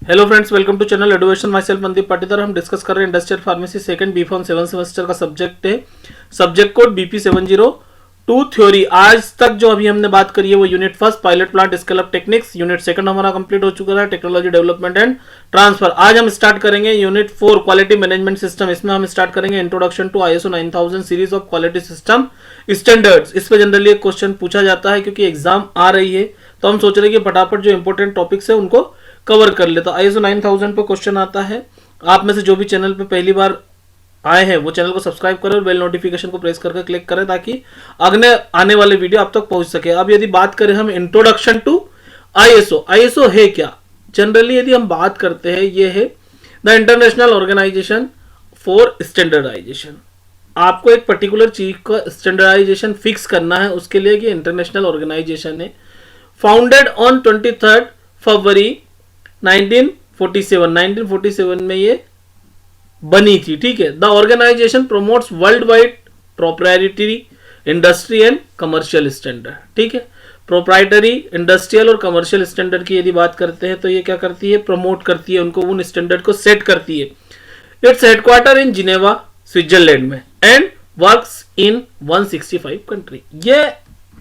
Hello friends, welcome to channel education. Myself Mandeep Patidar. हम discuss कर रहे हैं industrial pharmacy second B pharm 7 semester का सब्जेक्ट है, सब्जेक्ट कोड BP702 थ्योरी। आज तक जो अभी हमने बात करी है वो unit first pilot plant scale up techniques, unit second हमारा कंप्लीट हो चुका है टेक्नोलॉजी डेवलपमेंट एंड ट्रांसफर। आज हम स्टार्ट करेंगे यूनिट 4 क्वालिटी मैनेजमेंट सिस्टम। इसमें हम स्टार्ट करेंगे introduction to ISO 9000 series of quality system standards. इस पे जनरली एक क्वेश्चन पूछा जाता है क्योंकि एग्जाम आ रही है, तो हम सोच रहे हैं कि फटाफट जो इंपॉर्टेंट टॉपिक्स है उनको कवर कर ले। तो ISO 9000 पे क्वेश्चन आता है। आप में से जो भी चैनल पे पहली बार आए हैं वो चैनल को सब्सक्राइब करें और बेल नोटिफिकेशन को प्रेस करके क्लिक करें ताकि अगले आने वाले वीडियो आप तक पहुंच सके। अब यदि बात करें हम इंट्रोडक्शन टू ISO है क्या? जनरली यदि हम बात करते हैं, ये है the international organization for standardization. आपको एक पर्टिकुलर चीज का स्टैंडर्डाइजेशन फिक्स करना है, उसके लिए ये इंटरनेशनल ऑर्गेनाइजेशन है। फाउंडेड ऑन 23 फरवरी 1947 में ये बनी थी। ठीक है। The organization promotes world wide proprietary industry and commercial standard. ठीक है। प्रोप्राइटरी इंडस्ट्रियल और कमर्शियल स्टैंडर्ड की यदि बात करते हैं तो ये क्या करती है? प्रमोट करती है, उनको उन स्टैंडर्ड को सेट करती है। It's headquarter in Geneva Switzerland में एंड वर्क्स इन 165 कंट्री। ये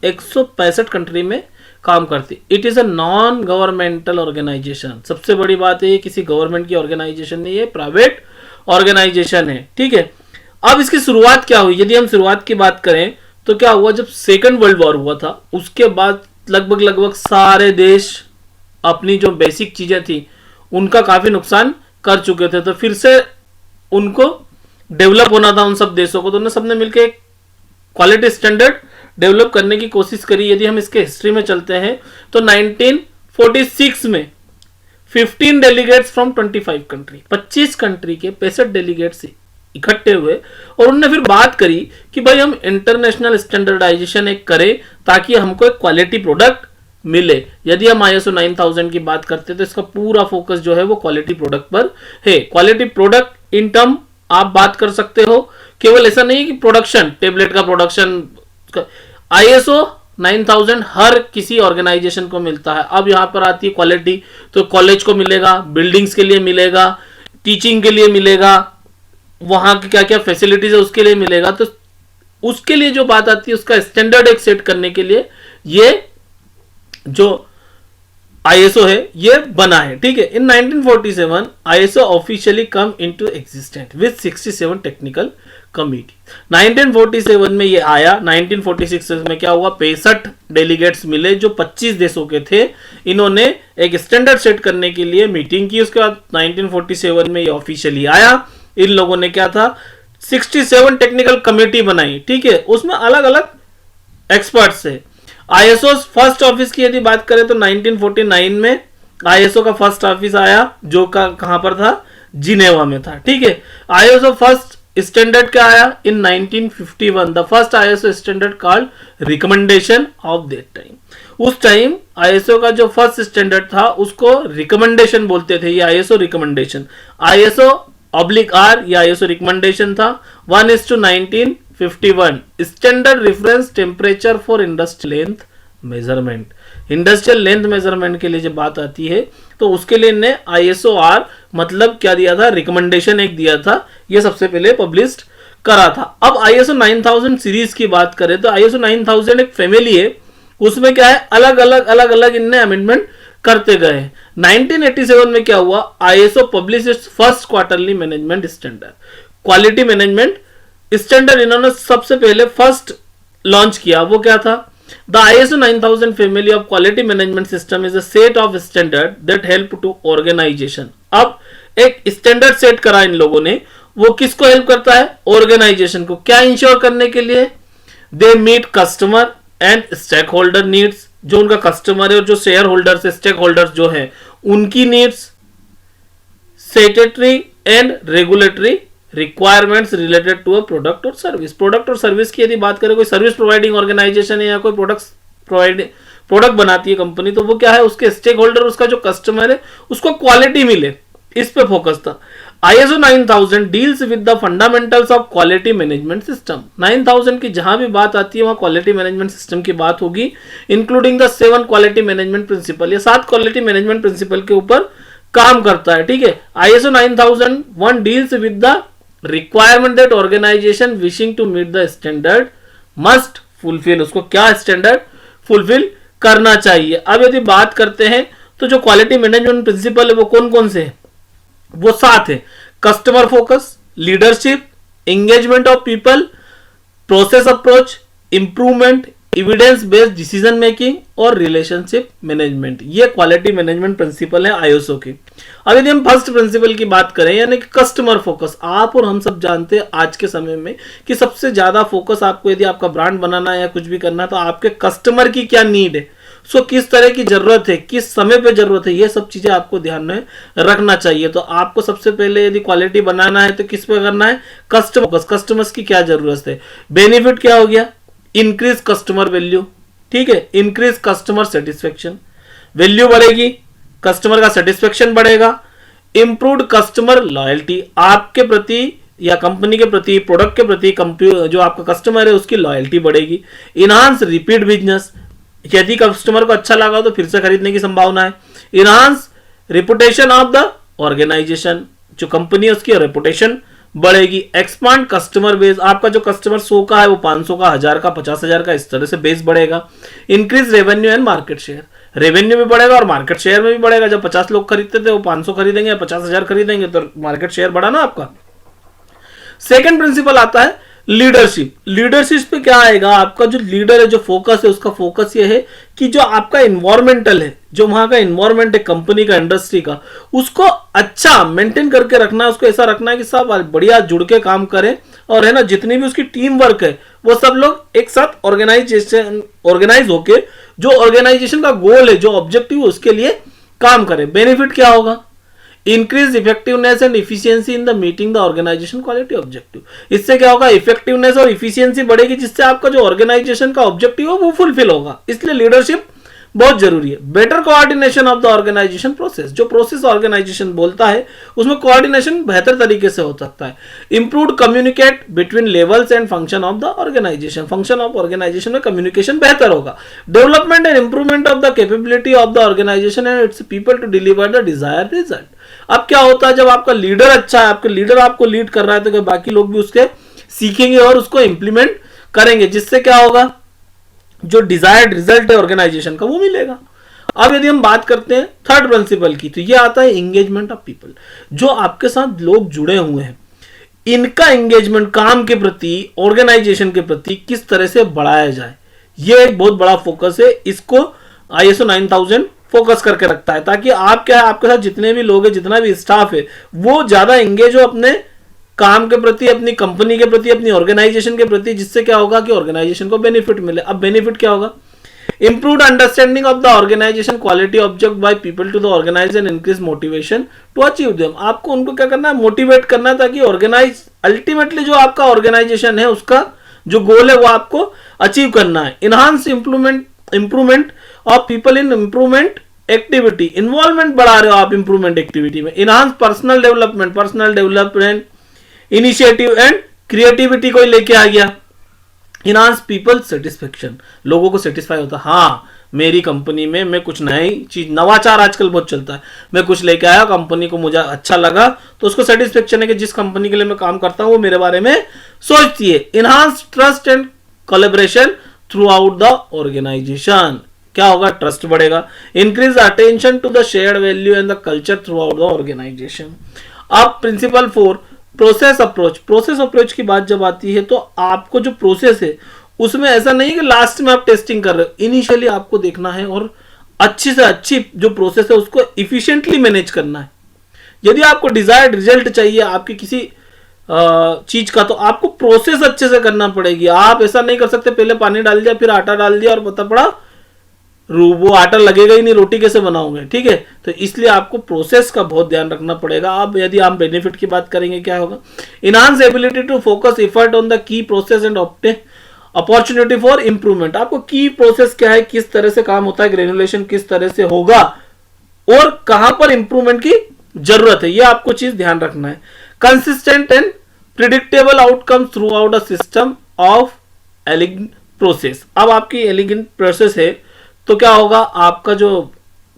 165 कंट्री में काम करती। It is a non governmental organization. सबसे बड़ी बात है ये किसी गवर्नमेंट की ऑर्गेनाइजेशन नहीं है, प्राइवेट ऑर्गेनाइजेशन है। ठीक है। अब इसकी शुरुआत क्या हुई? यदि हम शुरुआत की बात करें तो क्या हुआ, जब सेकेंड वर्ल्ड वॉर हुआ था उसके बाद लगभग सारे देश अपनी जो बेसिक चीजें थी उनका काफी नुकसान कर चुके थे, तो फिर से उनको डेवलप होना था उन सब देशों को, तो उन्होंने सबने मिलकर क्वालिटी स्टैंडर्ड डेवलप करने की कोशिश करी। यदि हम इसके हिस्ट्री में चलते हैं तो 1946 में 15 डेलीगेट्स फ्रॉम 25 कंट्री, 25 कंट्री के 65 डेलीगेट्स इकट्ठे हुए और उन्होंने फिर बात करी कि भाई हम इंटरनेशनल स्टैंडर्डाइजेशन एक करें ताकि हमको एक क्वालिटी प्रोडक्ट मिले। यदि हम ISO 9000 की बात करते हैं तो इसका पूरा फोकस जो है वो क्वालिटी प्रोडक्ट पर है। क्वालिटी प्रोडक्ट इन टर्म आप बात कर सकते हो, केवल ऐसा नहीं कि प्रोडक्शन, टेबलेट का प्रोडक्शन। ISO 9000 हर किसी ऑर्गेनाइजेशन को मिलता है। अब यहां पर आती है क्वालिटी, तो कॉलेज को मिलेगा, बिल्डिंग्स के लिए मिलेगा, टीचिंग के लिए मिलेगा, वहां की क्या क्या फैसिलिटीज है उसके लिए मिलेगा। तो उसके लिए जो बात आती है उसका स्टैंडर्ड एक सेट करने के लिए ये जो ISO है ये बना है। ठीक है। इन 1947 ISO officially come into existent with 67 technical committee. 1947 में ये आया। 1946 में क्या हुआ, 65 डेलीगेट्स मिले जो 25 देशों के थे। इन्होंने एक स्टैंडर्ड सेट करने के लिए मीटिंग की। उसके बाद 1947 में ये ऑफिशियली आया। इन लोगों ने क्या था, 67 टेक्निकल कमेटी बनाई। ठीक है। उसमें अलग अलग एक्सपर्ट्स है। ISO फर्स्ट ऑफिस की यदि बात करें तो 1949 में ISO का फर्स्ट ऑफिस आया जो कहां पर था, जिनेवा में था। ठीक है। ISO फर्स्ट स्टैंडर्ड क्या आया इन 1951, the first ISO standard called recommendation of that time. उस टाइम ISO का जो फर्स्ट स्टैंडर्ड था उसको रिकमेंडेशन बोलते थे, ये ISO रिकमेंडेशन। ISO/R ये ISO रिकमेंडेशन था। 1:1951 standard reference temperature for industrial length measurement. Industrial length measurement के लिए जब बात आती है तो उसके लिए ने ISO/R मतलब क्या दिया था, रिकमेंडेशन एक दिया था। ये सबसे पहले पब्लिश्ड करा था। अब ISO 9000 सीरीज की बात करें तो ISO 9000 एक फैमिली है, उसमें क्या है, अलग अलग इनने अमेंडमेंट करते गए। 1987 में क्या हुआ, ISO publish its first quarterly management standard, quality management standard इन्होंने सबसे पहले फर्स्ट लॉन्च किया। वो क्या था, the ISO 9000 family of quality management system is a set of standard that help to organization. अब एक स्टैंडर्ड सेट करा इन लोगों ने, वो किसको हेल्प करता है, ऑर्गेनाइजेशन को। क्या इंश्योर करने के लिए, they meet customer and stakeholder needs, जो उनका कस्टमर है और जो शेयर होल्डर्स है, स्टेक होल्डर्स जो है उनकी needs, statutory and regulatory requirements related to a product और सर्विस। प्रोडक्ट और सर्विस की यदि बात करें, कोई सर्विस प्रोवाइडिंग ऑर्गेनाइजेशन है या कोई प्रोडक्ट बनाती है कंपनी, तो वो क्या है, उसके स्टेक होल्डर, उसका जो कस्टमर है उसको क्वालिटी मिले, इस पे फोकस था। ISO 9000 deals with the fundamentals of quality management system. 9000 की जहां भी बात आती है वहां क्वालिटी मैनेजमेंट सिस्टम की बात होगी, including the 7 quality management principle. ये 7 क्वालिटी मैनेजमेंट प्रिंसिपल के ऊपर काम करता है, ठीक है। ISO 9001 deals with the requirement that organization wishing to meet the standard must fulfil, उसको क्या स्टैंडर्ड फुलफिल करना चाहिए। अब यदि बात करते हैं तो जो क्वालिटी मैनेजमेंट प्रिंसिपल है वो कौन कौन से हैं, वो 7 है। Customer focus, leadership, engagement of people, process approach, improvement, evidence based decision making और रिलेशनशिप मैनेजमेंट, ये क्वालिटी मैनेजमेंट प्रिंसिपल है आईएसओ की। अब यदि हम फर्स्ट प्रिंसिपल की बात करें यानी कि कस्टमर फोकस, आप और हम सब जानते हैं आज के समय में कि सबसे ज्यादा फोकस आपको यदि आपका ब्रांड बनाना है या कुछ भी करना है तो आपके कस्टमर की क्या नीड है, सो किस तरह की जरूरत है, किस समय पे जरूरत है, ये सब चीजें आपको ध्यान में रखना चाहिए। तो आपको सबसे पहले यदि क्वालिटी बनाना है तो किस पे करना है, कस्टमर, कस्टमर्स की क्या जरूरत है। बेनिफिट क्या हो गया, इंक्रीज कस्टमर वैल्यू, ठीक है, इंक्रीज कस्टमर सेटिस्फेक्शन, वैल्यू बढ़ेगी, कस्टमर का सेटिस्फेक्शन बढ़ेगा, इंप्रूव्ड कस्टमर लॉयल्टी, आपके प्रति या कंपनी के प्रति, प्रोडक्ट के प्रति जो आपका कस्टमर है उसकी लॉयल्टी बढ़ेगी, इनहांस रिपीट बिजनेस, यदि कस्टमर को अच्छा लगा तो फिर से खरीदने की संभावना है, enhance reputation of the organization, जो कंपनी है उसकी रेपुटेशन बढ़ेगी, एक्सपांड कस्टमर बेस, आपका जो कस्टमर 100 का है वो 500 का, 1000 का, 50,000 का, इस तरह से बेस बढ़ेगा, increase revenue and market share, revenue भी बढ़ेगा और मार्केट शेयर में भी बढ़ेगा। जब 50 लोग खरीदते थे वो 500 खरीदेंगे या 50,000 खरीदेंगे तो मार्केट शेयर बढ़ा ना आपका। सेकंड प्रिंसिपल आता है लीडरशिप। लीडरशिप पे क्या आएगा, आपका जो लीडर है, जो फोकस है, उसका फोकस ये है कि जो आपका इन्वायरमेंटल है, जो वहां का इन्वायरमेंट है कंपनी का, इंडस्ट्री का, उसको अच्छा मेंटेन करके रखना है, उसको ऐसा रखना है कि सब बढ़िया जुड़ के काम करें और है ना, जितनी भी उसकी टीम वर्क है वो सब लोग एक साथ ऑर्गेनाइज होके जो ऑर्गेनाइजेशन का गोल है, जो ऑब्जेक्टिव है, उसके लिए काम करें। बेनिफिट क्या होगा, increase effectiveness and efficiency in the meeting the organization quality objective, इससे क्या होगा, इफेक्टिवनेस और इफिशियंसी बढ़ेगी, जिससे आपका जो ऑर्गेनाइजेशन का ऑब्जेक्टिव है वो फुलफिल होगा, इसलिए लीडरशिप बहुत जरूरी है। Better coordination of the organization process, जो प्रोसेस ऑर्गेनाइजेशन बोलता है उसमें कोऑर्डिनेशन बेहतर तरीके से हो सकता है। Improved communicate between levels and function of the organization, function of organization में कम्युनिकेशन बेहतर होगा। Development and improvement of the capability of the organisation and its people to deliver the desired result. अब क्या होता है, जब आपका लीडर अच्छा है, आपके लीडर आपको लीड कर रहा है तो बाकी लोग भी उसके सीखेंगे और उसको इंप्लीमेंट करेंगे, जिससे क्या होगा, जो डिजायर्ड रिजल्ट है ऑर्गेनाइजेशन का वो मिलेगा। अब यदि हम बात करते हैं थर्ड प्रिंसिपल की, तो ये आता है एंगेजमेंट ऑफ पीपल, जो आपके साथ लोग जुड़े हुए हैं इनका एंगेजमेंट काम के प्रति, ऑर्गेनाइजेशन के प्रति किस तरह से बढ़ाया जाए, ये एक बहुत बड़ा फोकस है। इसको ISO 9000 फोकस करके रखता है, ताकि आप क्या है, आपके साथ जितने भी लोग हैं, जितना भी स्टाफ है, वो ज्यादा एंगेज हो अपने काम के प्रति, अपनी कंपनी के प्रति, अपनी ऑर्गेनाइजेशन के प्रति, जिससे क्या होगा कि ऑर्गेनाइजेशन को बेनिफिट मिले। अब बेनिफिट क्या होगा, improved understanding of the organization quality object by people to the organization, increase motivation to achieve them, आपको उनको क्या करना है, मोटिवेट करना है, ताकि ऑर्गेनाइज अल्टीमेटली जो आपका ऑर्गेनाइजेशन है उसका जो गोल है वो आपको अचीव करना है। Enhance improvement of people in improvement activity, involvement बढ़ा रहे हो आप इंप्रूवमेंट एक्टिविटी में। Enhance personal development initiative and creativity को लेके आ गया। इनहांस पीपल सेटिस्फेक्शन, लोगों को सेटिस्फाई होता है, हाँ मेरी कंपनी में मैं कुछ नई चीज, नवाचार आजकल बहुत चलता है, मैं कुछ लेके आया कंपनी को, मुझे अच्छा लगा तो उसको सेटिस्फेक्शन है कि जिस कंपनी के लिए मैं काम करता हूं वो मेरे बारे में सोचती है। Enhance trust and collaboration throughout the organisation, क्या होगा, ट्रस्ट बढ़ेगा। Increase attention to the shared value and the culture throughout the organisation. अब principle 4 process approach. Process approach की बात जब आती है तो आपको जो प्रोसेस है उसमें ऐसा नहीं कि लास्ट में आप टेस्टिंग कर रहे हो, इनिशियली आपको देखना है और अच्छी से अच्छी जो प्रोसेस है उसको इफिशिएंटली मैनेज करना है। यदि आपको डिजायर्ड रिजल्ट चाहिए आपकी किसी चीज का, तो आपको प्रोसेस अच्छे से करना पड़ेगी। आप ऐसा नहीं कर सकते पहले पानी डाल दिया फिर आटा डाल दिया और पता पड़ा वो आटा लगेगा ही नहीं, रोटी कैसे बनाओगे, ठीक है। तो इसलिए आपको प्रोसेस का बहुत ध्यान रखना पड़ेगा। अब यदि आप बेनिफिट की बात करेंगे क्या होगा, enhance ability to focus effort on the key process and obtain opportunity for improvement. आपको की प्रोसेस क्या है, किस तरह से काम होता है, ग्रेनुलेशन किस तरह से होगा और कहां पर इंप्रूवमेंट की जरूरत है, यह आपको चीज ध्यान रखना है। Consistent and predictable outcome through out a system of elegant process. अब आपकी एलिगेंट प्रोसेस है तो क्या होगा, आपका जो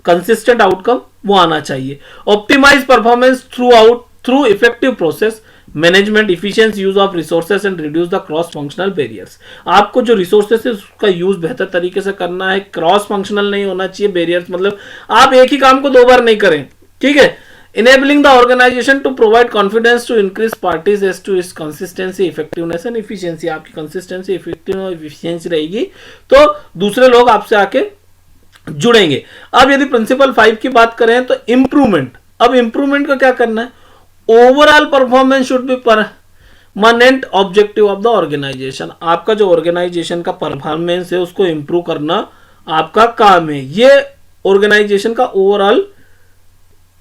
कंसिस्टेंट आउटकम वो आना चाहिए। Optimize performance through effective process management, efficiency use of resources and reduce the cross functional barriers. आपको जो रिसोर्सेस है उसका यूज बेहतर तरीके से करना है, क्रॉस फंक्शनल नहीं होना चाहिए। बैरियर्स मतलब आप एक ही काम को दो बार नहीं करें, ठीक है। Enabling the organization to provide confidence to increase parties as to its consistency, effectiveness and efficiency. आपकी कंसिस्टेंसी, इफेक्टिवनेस और इफिशियंसी रहेगी तो दूसरे लोग आपसे आके जुड़ेंगे। अब यदि प्रिंसिपल 5 की बात करें तो इंप्रूवमेंट। अब इंप्रूवमेंट का क्या करना है? Overall performance should be permanent objective of the organization. आपका जो ऑर्गेनाइजेशन का परफॉर्मेंस है उसको इंप्रूव करना आपका काम है, ये ऑर्गेनाइजेशन का ओवरऑल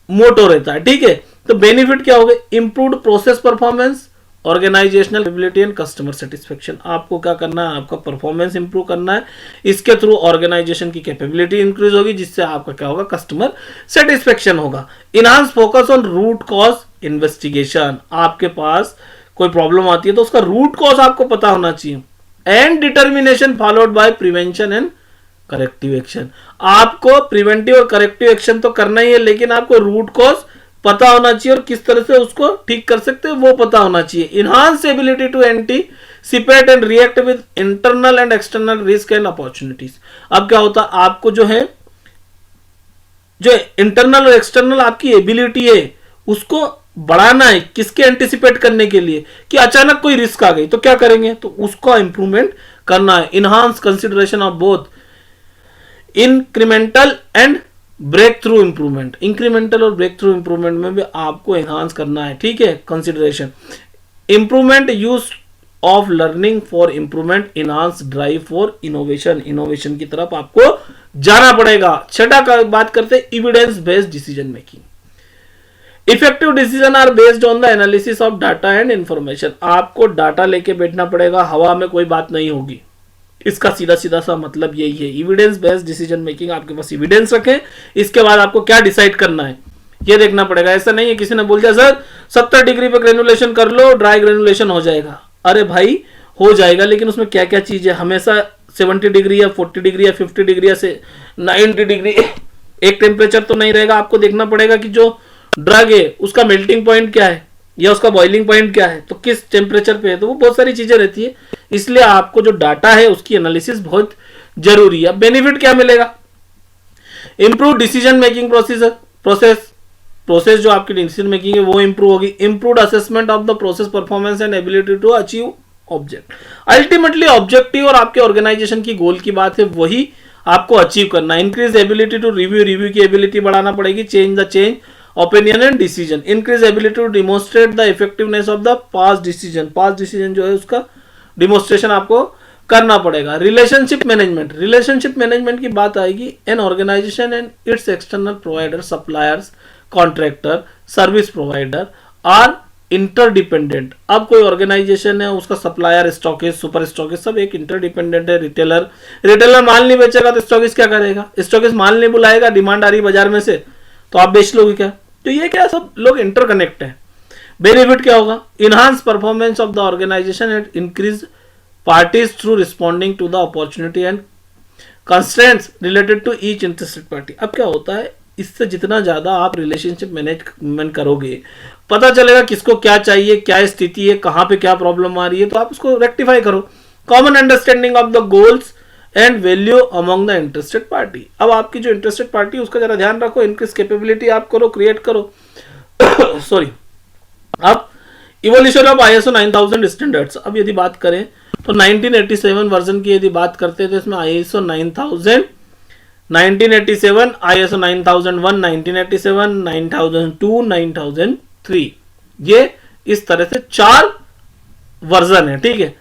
मोटो रहता है, ठीक है। तो बेनिफिट क्या होगा? Improved process performance, organizational ability and customer satisfaction. आपको क्या करना है? आपका परफॉर्मेंस इंप्रूव करना है। इसके थ्रू ऑर्गेनाइजेशन की कैपेबिलिटी इंक्रीज होगी, जिससे आपका क्या होगा? कस्टमर सेटिस्फेक्शन होगा। Enhance focus on root cause investigation. आपके पास कोई प्रॉब्लम आती है तो उसका रूट कॉज आपको पता होना चाहिए। And determination followed by prevention and corrective action. आपको प्रिवेंटिव और करेक्टिव एक्शन तो करना ही है, लेकिन आपको रूट कॉज पता होना चाहिए और किस तरह से उसको ठीक कर सकते हैं वो पता होना चाहिए। Enhance ability to anticipate and react with internal and external risk and opportunities. अब क्या होता है? आपको जो है, जो इंटरनल और एक्सटर्नल आपकी एबिलिटी है उसको बढ़ाना है। किसके? एंटीसिपेट करने के लिए कि अचानक कोई रिस्क आ गई तो क्या करेंगे, तो उसका इंप्रूवमेंट करना है। Enhance consideration of both incremental and breakthrough improvement. Incremental और ब्रेक थ्रू इंप्रूवमेंट में भी आपको एनहांस करना है, ठीक है। Consideration, improvement use of learning for improvement, enhance drive for innovation. Innovation की तरफ आपको जाना पड़ेगा। छठा का बात करते हैं evidence based decision making. Effective decision are based on the analysis of data and information. आपको डाटा लेके बैठना पड़ेगा, हवा में कोई बात नहीं होगी। इसका सीधा सीधा सा मतलब यही है। एविडेंस बेस्ड डिसीजन मेकिंग, आपके पास एविडेंस रखें, इसके बाद आपको क्या डिसाइड करना है ये देखना पड़ेगा। ऐसा नहीं है किसी ने बोल दिया सर 70 डिग्री पे ग्रेनुलेशन कर लो, ड्राई ग्रेनुलेशन हो जाएगा। अरे भाई हो जाएगा, लेकिन उसमें क्या क्या चीज है? हमेशा 70 डिग्री या 40 डिग्री या 50 डिग्री या से 90 डिग्री एक टेम्परेचर तो नहीं रहेगा। आपको देखना पड़ेगा कि जो ड्रग है उसका मेल्टिंग पॉइंट क्या है या उसका बॉइलिंग पॉइंट क्या है, तो किस टेम्परेचर पे है, तो वो बहुत सारी चीजें रहती है। इसलिए आपको जो डाटा है उसकी एनालिसिस बहुत जरूरी है। बेनिफिट क्या मिलेगा? इंप्रूव डिसीजन मेकिंग प्रोसेस जो आपकी डिसीजन मेकिंग है वो इंप्रूव होगी। Improved assessment of the process performance and ability to achieve object. Ultimately objective और आपके ऑर्गेनाइजेशन की गोल की बात है, वही आपको अचीव करना है। इंक्रीज एबिलिटी टू रिव्यू की एबिलिटी बढ़ाना पड़ेगी। Change opinion and decision, increase ability to demonstrate the effectiveness of the past decision जो है उसका डिमोन्स्ट्रेशन आपको करना पड़ेगा। रिलेशनशिप मैनेजमेंट की बात आएगी। An organisation and its external provider, suppliers, contractor, service provider are interdependent. अब कोई ऑर्गेनाइजेशन है, उसका सप्लायर, स्टॉकिस्ट, सुपर स्टॉकिस्ट सब एक इंटरडिपेंडेंट है। रिटेलर माल नहीं बेचेगा तो स्टॉकिस्ट क्या करेगा? स्टॉकिस्ट माल नहीं बुलाएगा, डिमांड आ रही बाजार में से तो आप बेच लोगे क्या? तो ये क्या, सब लोग इंटरकनेक्ट है। बेनिफिट क्या होगा? Enhance performance of the organisation and increase parties through responding to the opportunity and constraints related to each interested party. अब क्या होता है, इससे जितना ज्यादा आप रिलेशनशिप मैनेजमेंट करोगे, पता चलेगा किसको क्या चाहिए, क्या स्थिति है, कहां पे क्या प्रॉब्लम आ रही है, तो आप उसको रेक्टिफाई करो। Common understanding of the goals and value among the interested party. अब आपकी जो इंटरेस्टेड पार्टी उसका जरा ध्यान रखो, इंक्रीज कैपेबिलिटी आप करो, क्रिएट करो। सॉरी। अब इवोल्यूशन ऑफ ISO 9000 स्टैंडर्ड्स। अब यदि बात करें तो 1987 वर्जन की यदि बात करते हैं तो इसमें ISO 9000, 1987, ISO 9001, 1987, 9002, 9003, ये इस तरह से 4 वर्जन है, ठीक है।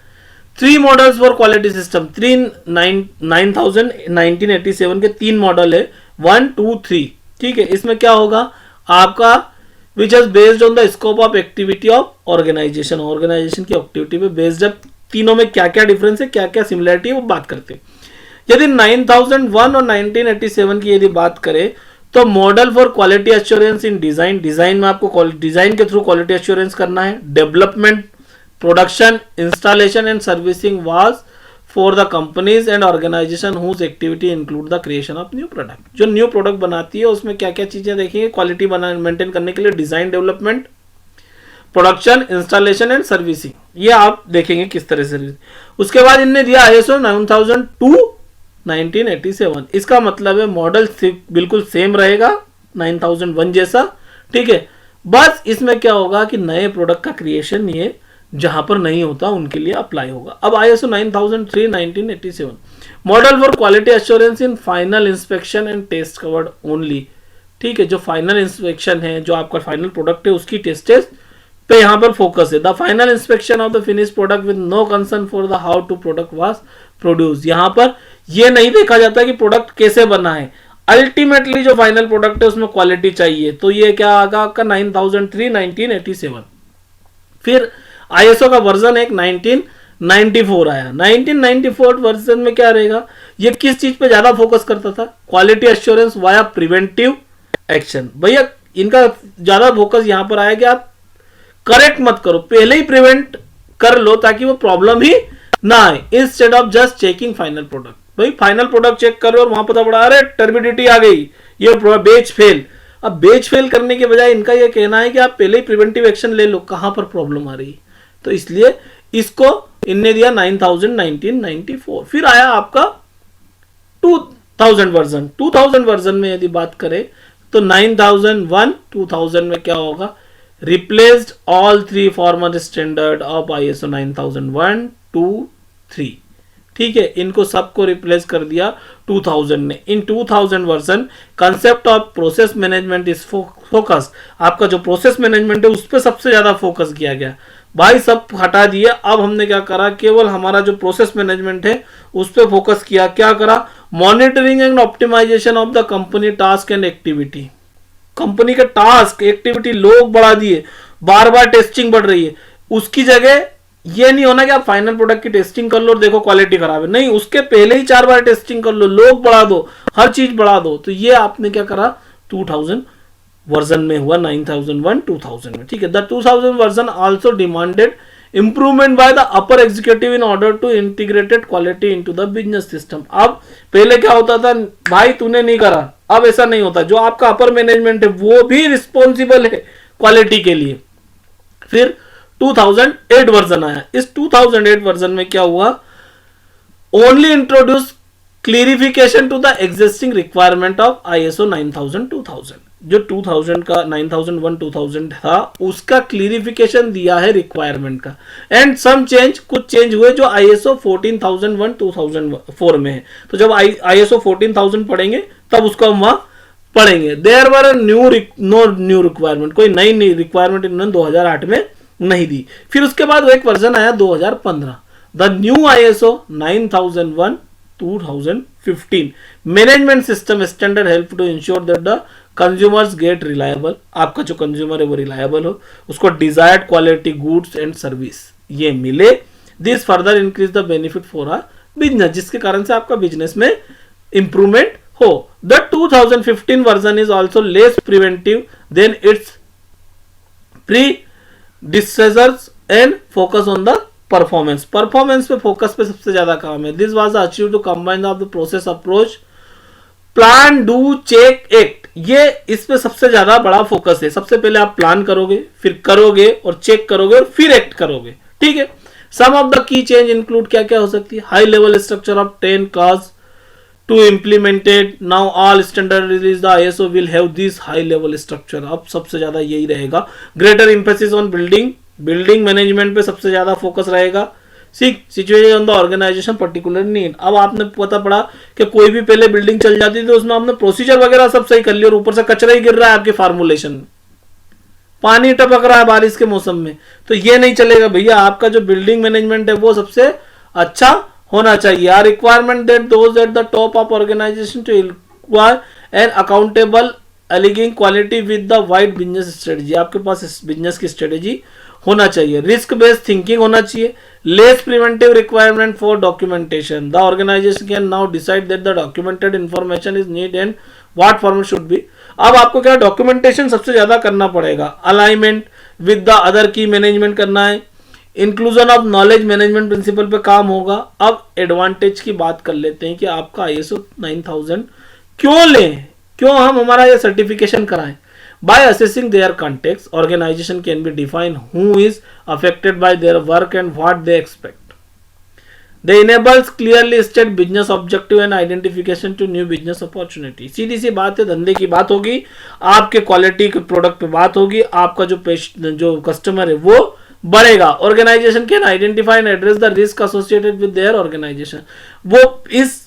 3 मॉडल्स फॉर क्वालिटी सिस्टम। 9000 1987 के 3 मॉडल है, 1, 2, 3, ठीक है। इसमें क्या होगा आपका, which is based on the scope of activity of organisation की एक्टिविटी पे बेस्ड है। तीनों में क्या क्या डिफरेंस है, क्या क्या सिमिलरिटी है, वो बात करते हैं। यदि 9001 और 1987 की यदि बात करें तो model for quality assurance in design में आपको डिजाइन के थ्रू क्वालिटी एश्योरेंस करना है। Development, production, installation and servicing was for the companies and organisation whose activity include the creation of new product. जो न्यू प्रोडक्ट बनाती है उसमें क्या क्या चीजें देखेंगे, क्वालिटी बना मेंटेन करने के लिए design development, production, installation and servicing, ये आप देखेंगे किस तरह से। उसके बाद इनने दिया ISO 9002 1987। इसका मतलब है मॉडल बिल्कुल सेम रहेगा 9001 जैसा, ठीक है। बस इसमें क्या होगा कि नए प्रोडक्ट का क्रिएशन ये जहां पर नहीं होता उनके लिए अप्लाई होगा। अब ISO 9003 1987 model for quality assurance in final inspection and test covered only, ठीक है। जो फाइनल इंस्पेक्शन है, जो आपका फाइनल प्रोडक्ट है उसकी टेस्ट पे यहाँ पर फोकस है। The final inspection of the finish product with no concern for the how to product was produce. यहाँ पर ये नहीं देखा जाता कि प्रोडक्ट कैसे बना है, अल्टीमेटली जो फाइनल प्रोडक्ट है उसमें क्वालिटी चाहिए। तो ये क्या आगा आपका 9003 1987। फिर ISO का वर्जन एक 1994 आया। 1994 वर्जन में क्या रहेगा, ये किस चीज पे ज्यादा फोकस करता था, quality assurance via preventive action. भैया इनका ज्यादा फोकस यहां पर आया कि आप करेक्ट मत करो, पहले ही प्रिवेंट कर लो ताकि वो प्रॉब्लम ही ना आए, instead of just checking final product. भाई फाइनल प्रोडक्ट चेक करो और वहां पता पड़ा अरे टर्बिडिटी आ गई, ये बेच फेल। अब बेच फेल करने के बजाय इनका ये कहना है कि आप पहले ही प्रिवेंटिव एक्शन ले लो, कहां पर प्रॉब्लम आ रही। तो इसलिए इसको इनने दिया 9000 1994। फिर आया आपका 2000 वर्जन। 2000 वर्जन में यदि बात करें तो 9001 2000 में क्या होगा, replaced all 3 formal standard of ISO 9001 2 3, ठीक है। इनको सबको रिप्लेस कर दिया 2000 ने। इन 2000 version concept of process management is focus, आपका जो प्रोसेस मैनेजमेंट है उस पर सबसे ज्यादा फोकस किया गया। भाई सब हटा दिए, अब हमने क्या करा, केवल हमारा जो प्रोसेस मैनेजमेंट है उस पर फोकस किया। क्या करा, monitoring and optimisation of the company task and activity. Company के टास्क एक्टिविटी लोग बढ़ा दिए, बार बार टेस्टिंग बढ़ रही है। उसकी जगह ये नहीं होना कि आप फाइनल प्रोडक्ट की टेस्टिंग कर लो और देखो क्वालिटी खराब है, नहीं, उसके पहले ही 4 बार टेस्टिंग कर लो, लोग बढ़ा दो, हर चीज बढ़ा दो। तो ये आपने क्या करा 2000 वर्जन में हुआ, 9001 2000 में, ठीक है। The 2000 version also demanded improvement by the upper executive in order to integrated quality into the business system. अब पहले क्या होता था, भाई तूने नहीं करा, अब ऐसा नहीं होता, जो आपका अपर मैनेजमेंट है वो भी रिस्पॉन्सिबल है क्वालिटी के लिए। फिर 2008 वर्जन आया। इस 2008 वर्जन में क्या हुआ, only introduce clarification to the existing requirement of ISO 9000 2000। जो 2000 का 9001 2000 था उसका क्लियरिफिकेशन दिया है रिक्वायरमेंट का, एंड सम चेंज, कुछ चेंज हुए जो ISO 14001 2004 में है। तो जब ISO 14000 पढ़ेंगे तब उसको हम वहां पढ़ेंगे। There were no new requirement, कोई नई रिक्वायरमेंट इन्होंने 2008 में नहीं दी। फिर उसके बाद एक वर्जन आया 2015, the new ISO 9001 2015 management system standard help to ensure that the consumers get reliable, आपका जो कंज्यूमर है वो रिलायबल हो, उसको desired quality goods and service ये मिले। This further increase the benefit for a business, जिसके कारण से आपका बिजनेस में इंप्रूवमेंट हो। The 2015 version is also less preventive than its predecessors and focus on the performance पे फोकस पे सबसे ज्यादा काम है। This was achieved to combine of the process approach, plan do check act, ये इस पे सबसे ज्यादा बड़ा फोकस है। सबसे पहले आप प्लान करोगे, फिर करोगे और चेक करोगे और फिर एक्ट करोगे, ठीक है। Some of the key change include क्या क्या हो सकती है, high level structure of 10 clause to implemented, now all standard release the ISO will have this high level structure। अब सबसे ज्यादा यही रहेगा। greater emphasis on building management पे सबसे ज्यादा फोकस रहेगा। Situation on the organisation particular need, अब आपने पता पड़ा कि कोई भी पहले बिल्डिंग चल जाती थी तो उसमें आपने प्रोसीजर वगैरह सब सही कर लिया और ऊपर से कचरा ही गिर रहा है आपके फार्मूलेशन में, पानी टपक रहा है बारिश के मौसम में, तो ये नहीं चलेगा भैया। आपका जो बिल्डिंग मैनेजमेंट है वो सबसे अच्छा होना चाहिए। Are requirement that those at the top of organisation to require an accountable aligning quality with the wide business strategy, आपके पास इस बिजनेस की स्ट्रेटजी होना चाहिए। रिस्क बेस्ड थिंकिंग होना चाहिए। Less preventive requirement for documentation, the organisation can now decide that the documented information is need and what format should be. अब आपको क्या डॉक्यूमेंटेशन सबसे ज्यादा करना पड़ेगा, अलाइनमेंट विद द अदर की मैनेजमेंट करना है, inclusion of knowledge management principle पे काम होगा। अब एडवांटेज की बात कर लेते हैं कि आपका ISO 9000 क्यों लें, क्यों हम हमारा ये सर्टिफिकेशन कराएं। By assessing their context organisation can be define who is affected by their work and what they expect. They enables clearly state business objective and identification to new business opportunity। सीधी सी बात है, धंधे की बात होगी, आपके quality के product पे बात होगी, आपका जो कस्टमर है वो बढ़ेगा। Organisation can identify and address the risk associated with their organisation. वो इस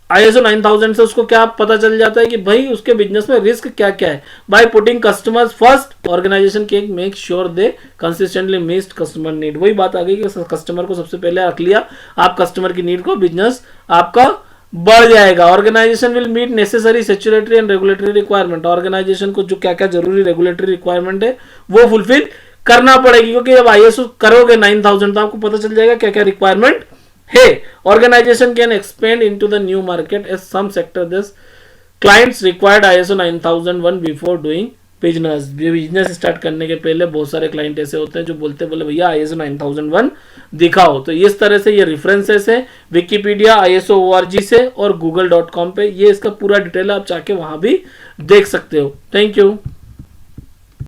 ISO 9000 से उसको क्या पता चल जाता है कि भाई उसके बिजनेस में रिस्क क्या क्या है। By putting customers first organisation can make sure they consistently meet customer need. वही बात आ गई कि कस्टमर को सबसे पहले रख लिया, आप कस्टमर की नीड को, बिजनेस आपका बढ़ जाएगा। Organisation will meet necessary statutory and regulatory requirement. Organisation को जो क्या क्या जरूरी रेगुलेटरी रिक्वायरमेंट है वो फुलफिल करना पड़ेगी, क्योंकि जब ISO करोगे 9000 तो आपको पता चल जाएगा क्या क्या रिक्वायरमेंट है। Organisation can expand into the new market as some sector this clients required ISO 9001 before doing business. Business start करने के पहले बहुत सारे क्लाइंट ऐसे होते हैं जो बोलते भैया ISO 9001 दिखाओ। तो इस तरह से ये रेफरेंसेस है विकिपीडिया, ISO ORG से और google.com पे, ये इसका पूरा डिटेल आप जाके वहां भी देख सकते हो। Thank you.